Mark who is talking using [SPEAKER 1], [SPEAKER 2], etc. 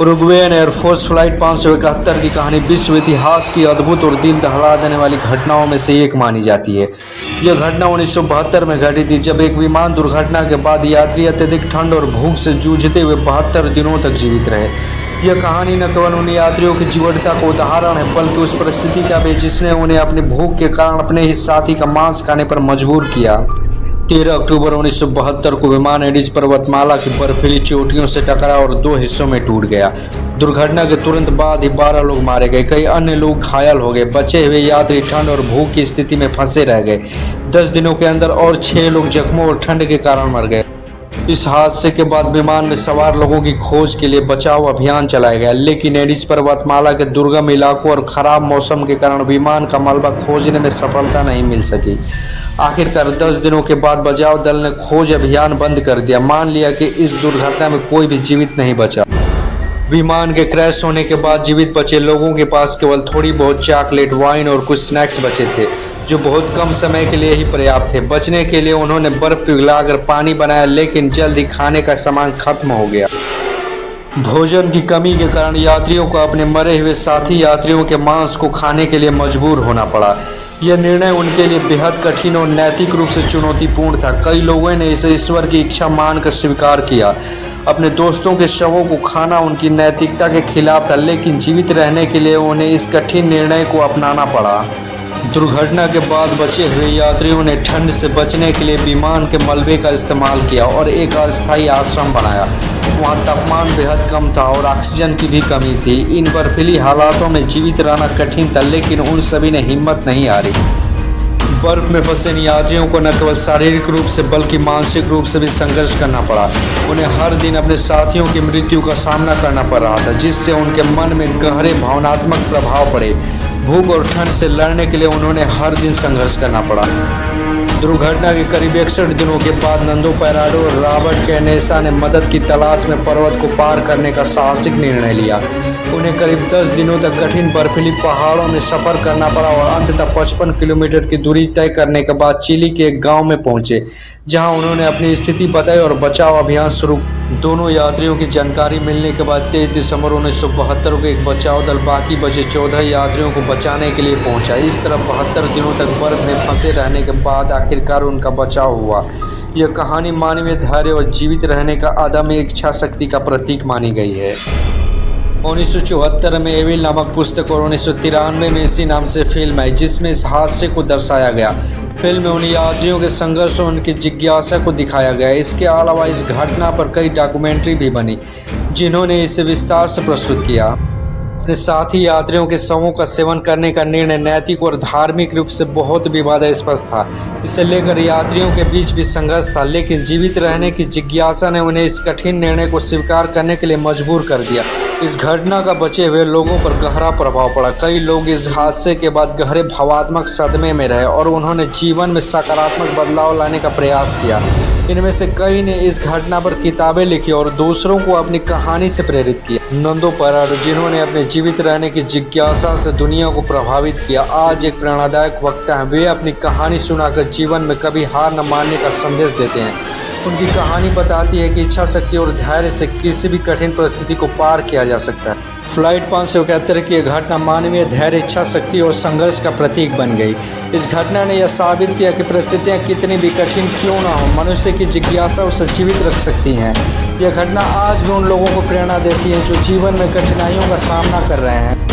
[SPEAKER 1] Uruguayan air force flight 571 की कहानी विश्व इतिहास की अद्भुत और दिल दहला देने वाली घटनाओं में से एक मानी जाती है। यह घटना 1972 में घटी थी, जब एक विमान दुर्घटना के बाद यात्री अत्यधिक ठंड और भूख से जूझते हुए 72 दिनों तक जीवित रहे। यह कहानी न केवल उन यात्रियों की जीवटता का उदाहरण है, बल्कि उस परिस्थिति का भी जिसने उन्हें अपनी भूख के कारण अपने ही साथी का मांस खाने पर मजबूर किया। 13 अक्टूबर 1972 को विमान एडिज पर्वतमाला की बर्फीली चोटियों से टकरा और दो हिस्सों में टूट गया। दुर्घटना के तुरंत बाद ही 12 लोग मारे गए, कई अन्य लोग घायल हो गए। बचे हुए यात्री ठंड और भूख की स्थिति में फंसे रह गए। 10 दिनों के अंदर और 6 लोग जख्मों और ठंड के कारण मर गए। इस हादसे के बाद विमान में सवार लोगों की खोज के लिए बचाव अभियान चलाया गया, लेकिन एडिज पर्वतमाला के दुर्गम इलाकों और खराब मौसम के कारण विमान का मलबा खोजने में सफलता नहीं मिल सकी। आखिरकार 10 दिनों के बाद बचाव दल ने खोज अभियान बंद कर दिया। मान लिया कि इस दुर्घटना में कोई भी जीवित नहीं बचा। विमान के क्रैश होने के बाद जीवित बचे लोगों के पास केवल थोड़ी बहुत चॉकलेट, वाइन और कुछ स्नैक्स बचे थे, जो बहुत कम समय के लिए ही पर्याप्त थे। बचने के लिए उन्होंने बर्फ पिघलाकर पानी बनाया, लेकिन जल्द ही खाने का सामान खत्म हो गया। भोजन की कमी के कारण यात्रियों को अपने मरे हुए साथी यात्रियों के मांस को खाने के लिए मजबूर होना पड़ा। यह निर्णय उनके लिए बेहद कठिन और नैतिक रूप से चुनौतीपूर्ण था। कई लोगों ने इसे ईश्वर की इच्छा मानकर स्वीकार किया। अपने दोस्तों के शवों को खाना उनकी नैतिकता के खिलाफ था, लेकिन जीवित रहने के लिए उन्हें इस कठिन निर्णय को अपनाना पड़ा। दुर्घटना के बाद बचे हुए यात्रियों ने ठंड से बचने के लिए विमान के मलबे का इस्तेमाल किया और एक अस्थायी आश्रम बनाया। वहाँ तापमान बेहद कम था और ऑक्सीजन की भी कमी थी। इन बर्फीली हालातों में जीवित रहना कठिन था, लेकिन उन सभी ने हिम्मत नहीं हारी। बर्फ में फंसे इन यात्रियों को न केवल शारीरिक रूप से बल्कि मानसिक रूप से भी संघर्ष करना पड़ा। उन्हें हर दिन अपने साथियों की मृत्यु का सामना करना पड़ रहा था, जिससे उनके मन में गहरे भावनात्मक प्रभाव पड़े। भूख और ठंड से लड़ने के लिए उन्होंने हर दिन संघर्ष करना पड़ा। दुर्घटना के करीब 61 दिनों के बाद नंदो पैराडो और रॉबर्ट कैनेसा ने मदद की तलाश में पर्वत को पार करने का साहसिक निर्णय लिया। उन्हें करीब 10 दिनों तक कठिन बर्फीली पहाड़ों में सफर करना पड़ा और अंततः 55 किलोमीटर की दूरी तय करने के बाद चिली के एक गांव में पहुंचे, जहां उन्होंने अपनी स्थिति बताई और बचाव अभियान शुरू। दोनों यात्रियों की जानकारी मिलने के बाद 23 दिसंबर 1972 को एक बचाव दल बाकी बचे 14 यात्रियों को बचाने के लिए पहुंचा। इस तरह 72 दिनों तक बर्फ में फंसे रहने के बाद आखिरकार उनका बचाव हुआ। यह कहानी मानवीय धैर्य और जीवित रहने का अदम्य इच्छा शक्ति का प्रतीक मानी गई है। 1974 में एविल नामक पुस्तक और 1993 में इसी नाम से फिल्म आई, जिसमें इस हादसे को दर्शाया गया। फिल्म में उन यात्रियों के संघर्ष और उनकी जिज्ञासा को दिखाया गया। इसके अलावा इस घटना पर कई डॉक्यूमेंट्री भी बनी, जिन्होंने इसे विस्तार से प्रस्तुत किया। अपने साथी यात्रियों के शवों का सेवन करने का निर्णय नैतिक और धार्मिक रूप से बहुत विवादास्पद था। इसे लेकर यात्रियों के बीच भी संघर्ष था, लेकिन जीवित रहने की जिज्ञासा ने उन्हें इस कठिन निर्णय को स्वीकार करने के लिए मजबूर कर दिया। इस घटना का बचे हुए लोगों पर गहरा प्रभाव पड़ा। कई लोग इस हादसे के बाद गहरे भावात्मक सदमे में रहे और उन्होंने जीवन में सकारात्मक बदलाव लाने का प्रयास किया। इनमें से कई ने इस घटना पर किताबें लिखी और दूसरों को अपनी कहानी से प्रेरित किया। नंदो पैराडो, जिन्होंने अपने जीवित रहने की जिज्ञासा से दुनिया को प्रभावित किया, आज एक प्रेरणादायक वक्ता हैं। वे अपनी कहानी सुनाकर जीवन में कभी हार न मानने का संदेश देते हैं। उनकी कहानी बताती है कि इच्छा शक्ति और धैर्य से किसी भी कठिन परिस्थिति को पार किया जा सकता है। फ्लाइट 571 की यह घटना मानवीय धैर्य, इच्छा शक्ति और संघर्ष का प्रतीक बन गई। इस घटना ने यह साबित किया कि परिस्थितियां कितनी भी कठिन क्यों ना हो, मनुष्य की जिज्ञासा उसे जीवित रख सकती हैं। यह घटना आज भी उन लोगों को प्रेरणा देती है जो जीवन में कठिनाइयों का सामना कर रहे हैं।